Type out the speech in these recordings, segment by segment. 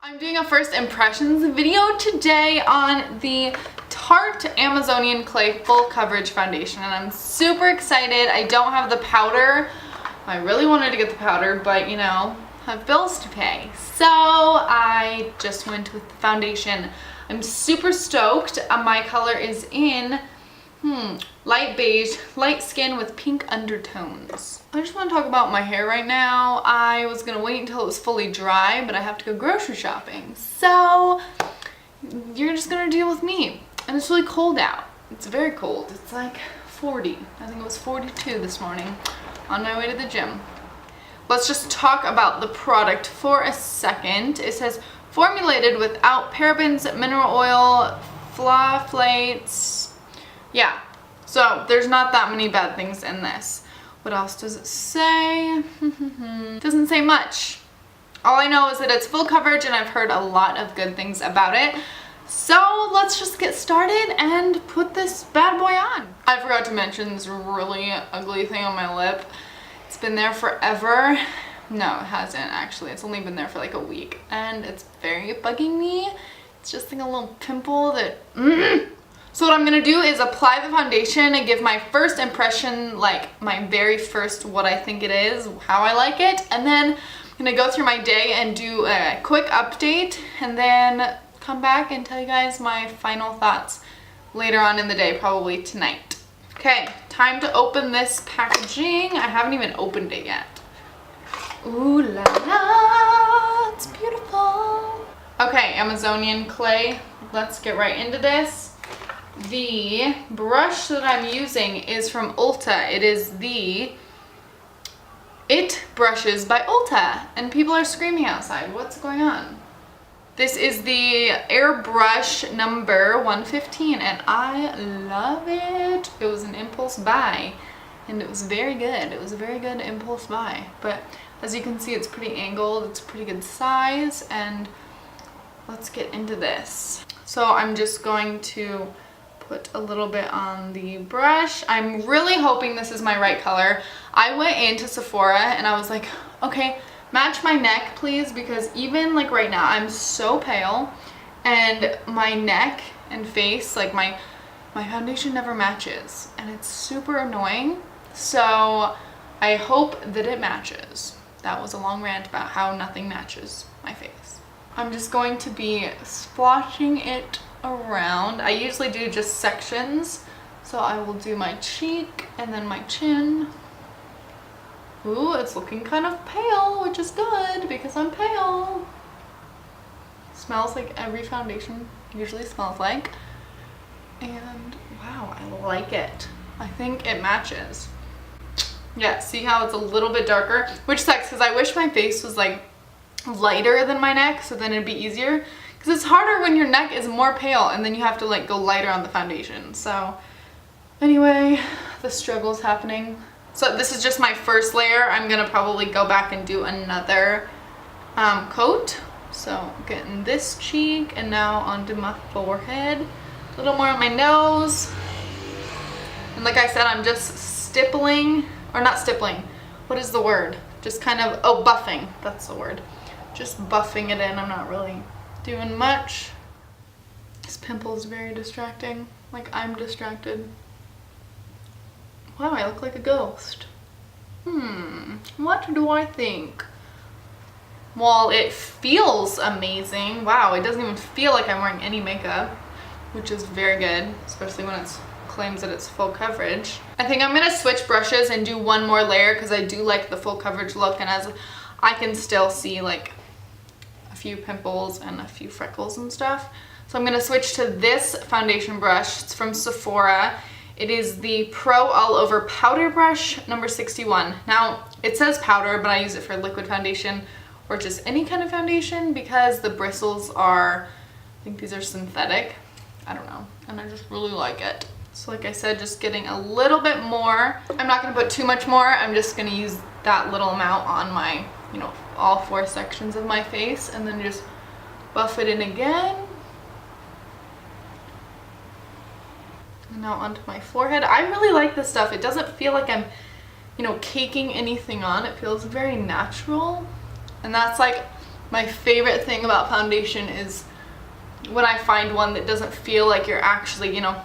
I'm doing a first impressions video today on the Tarte Amazonian Clay Full Coverage Foundation, and I'm super excited. I don't have the powder. I really wanted to get the powder, but you know, I have bills to pay. So I just went with the foundation. I'm super stoked. My color is in light beige, light skin with pink undertones. I just want to talk about my hair right now. I was gonna wait until it was fully dry, but I have to go grocery shopping. So you're just gonna deal with me. And it's really cold out. It's very cold. It's like 40. I think it was 42 this morning on my way to the gym. Let's just talk about the product for a second. It says formulated without parabens, mineral oil, phthalates. Yeah, so there's not that many bad things in this. What else does it say? Doesn't say much. All I know is that it's full coverage and I've heard a lot of good things about it. So let's just get started and put this bad boy on. I forgot to mention this really ugly thing on my lip. It's been there forever. No, it hasn't actually. It's only been there for like a week and it's very bugging me. It's just like a little pimple that So what I'm gonna do is apply the foundation and give my first impression, like my very first what I think it is, how I like it, and then I'm gonna go through my day and do a quick update and then come back and tell you guys my final thoughts later on in the day, probably tonight. Okay, time to open this packaging. I haven't even opened it yet. Ooh la la, it's beautiful. Okay, Amazonian clay, let's get right into this. The brush that I'm using is from Ulta. It is the It Brushes by Ulta. And people are screaming outside. What's going on? This is the airbrush number 115 and I love it. It was an impulse buy and it was very good. It was a very good impulse buy. But as you can see, it's pretty angled. It's a pretty good size, and let's get into this. So I'm just going to put a little bit on the brush. I'm really hoping this is my right color. I went into Sephora and I was like, okay, match my neck please, because even like right now I'm so pale and my neck and face, like my foundation never matches and it's super annoying. So I hope that it matches. That was a long rant about how nothing matches my face. I'm just going to be splotching it around. I usually do just sections, so I will do my cheek and then my chin. Ooh, it's looking kind of pale, which is good because I'm pale. Smells like every foundation usually smells like. And wow, I like it. I think it matches. Yeah, see how it's a little bit darker, which sucks because I wish my face was like lighter than my neck, so then it'd be easier. Because it's harder when your neck is more pale and then you have to like go lighter on the foundation. So anyway, the struggle's happening. So this is just my first layer. I'm gonna probably go back and do another coat. So getting this cheek and now onto my forehead. A little more on my nose. And like I said, I'm just stippling, or not stippling. What is the word? Just kind of, oh, buffing. That's the word. Just buffing it in. I'm not really doing much. This pimple is very distracting. Like I'm distracted. Wow, I look like a ghost. What do I think? Well, it feels amazing. Wow, it doesn't even feel like I'm wearing any makeup, which is very good, especially when it claims that it's full coverage. I think I'm gonna switch brushes and do one more layer because I do like the full coverage look, and as I can still see like a few pimples and a few freckles and stuff. So I'm gonna switch to this foundation brush. It's from Sephora. It is the Pro All Over Powder Brush number 61. Now it says powder, but I use it for liquid foundation or just any kind of foundation because the bristles are, I think these are synthetic. I don't know, and I just really like it. So like I said, just getting a little bit more. I'm not gonna put too much more. I'm just gonna use that little amount on my, you know, all four sections of my face and then just buff it in again. And now onto my forehead. I really like this stuff. It doesn't feel like I'm, you know, caking anything on. It feels very natural. And that's like My favorite thing about foundation is when I find one that doesn't feel like you're actually, you know,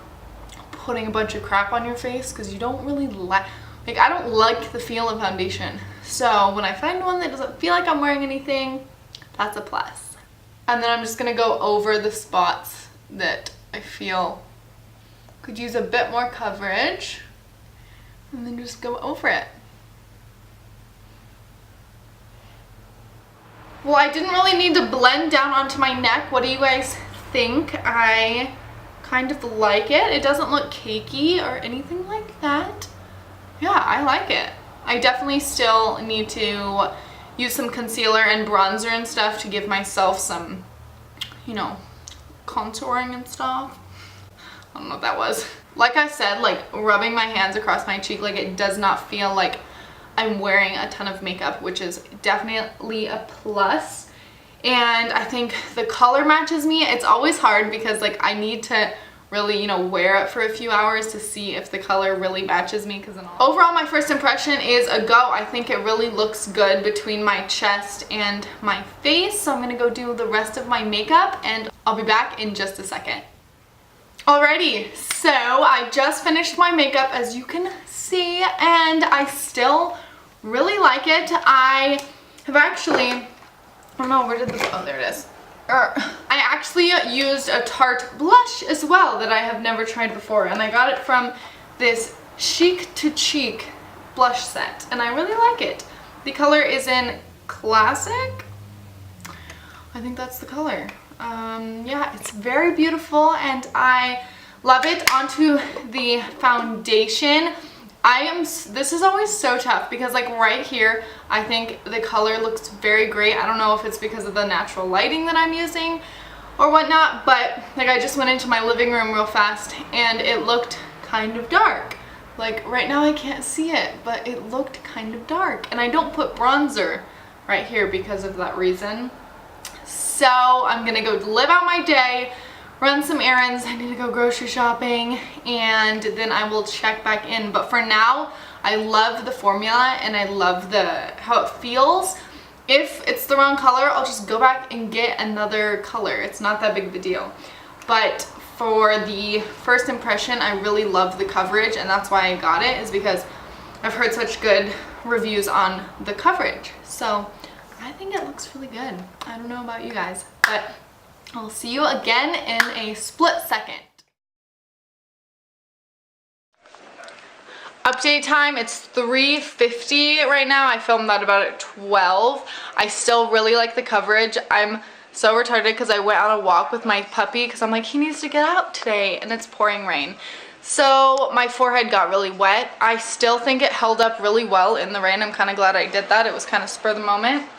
putting a bunch of crap on your face, because you don't really like I don't like the feel of foundation. So when I find one that doesn't feel like I'm wearing anything, that's a plus. And then I'm just gonna go over the spots that I feel could use a bit more coverage, and then just go over it. Well, I didn't really need to blend down onto my neck. What do you guys think? I kind of like it. It doesn't look cakey or anything like that. Yeah, I like it. I definitely still need to use some concealer and bronzer and stuff to give myself some, you know, contouring and stuff. I don't know what that was. Like I said, like rubbing my hands across my cheek, like it does not feel like I'm wearing a ton of makeup, which is definitely a plus. And I think the color matches me. It's always hard because like I need to really, you know, wear it for a few hours to see if the color really matches me. Because overall, my first impression is a go. I think it really looks good between my chest and my face. So I'm gonna go do the rest of my makeup and I'll be back in just a second. Alrighty, so I just finished my makeup, as you can see, and I still really like it. I have actually, I don't know, where did this, oh, there it is. I actually used a Tarte blush as well that I have never tried before, and I got it from this Chic to Cheek blush set, and I really like it. The color is in Classic. I think that's the color. Yeah, it's very beautiful and I love it. Onto the foundation. This is always so tough because like right here, I think the color looks very great. I don't know if it's because of the natural lighting that I'm using or whatnot, but like I just went into my living room real fast and it looked kind of dark. Like right now I can't see it, but it looked kind of dark. And I don't put bronzer right here because of that reason. So I'm gonna go live out my day, run some errands, I need to go grocery shopping, and then I will check back in. But for now, I love the formula and I love how it feels. If it's the wrong color, I'll just go back and get another color. It's not that big of a deal. But for the first impression, I really love the coverage, and that's why I got it, is because I've heard such good reviews on the coverage. So I think it looks really good. I don't know about you guys, but I'll see you again in a split second. Update time, it's 3:50 right now. I filmed that about at 12. I still really like the coverage. I'm so retarded because I went on a walk with my puppy because I'm like, he needs to get out today, and it's pouring rain. So my forehead got really wet. I still think it held up really well in the rain. I'm kind of glad I did that. It was kind of spur of the moment.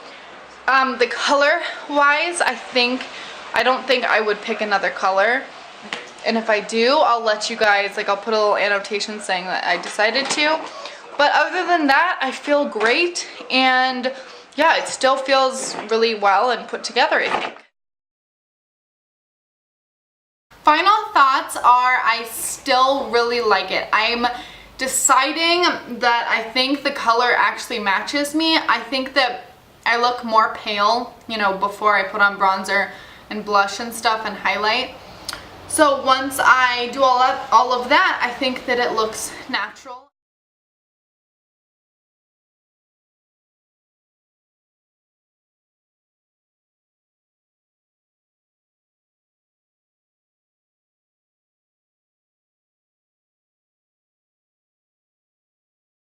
The color wise, I don't think I would pick another color. And if I do, I'll let you guys, like I'll put a little annotation saying that I decided to. But other than that, I feel great. And yeah, it still feels really well and put together, I think. Final thoughts are I still really like it. I'm deciding that I think the color actually matches me. I think that I look more pale, you know, before I put on bronzer and blush and stuff and highlight. So once I do all of that, I think that it looks natural.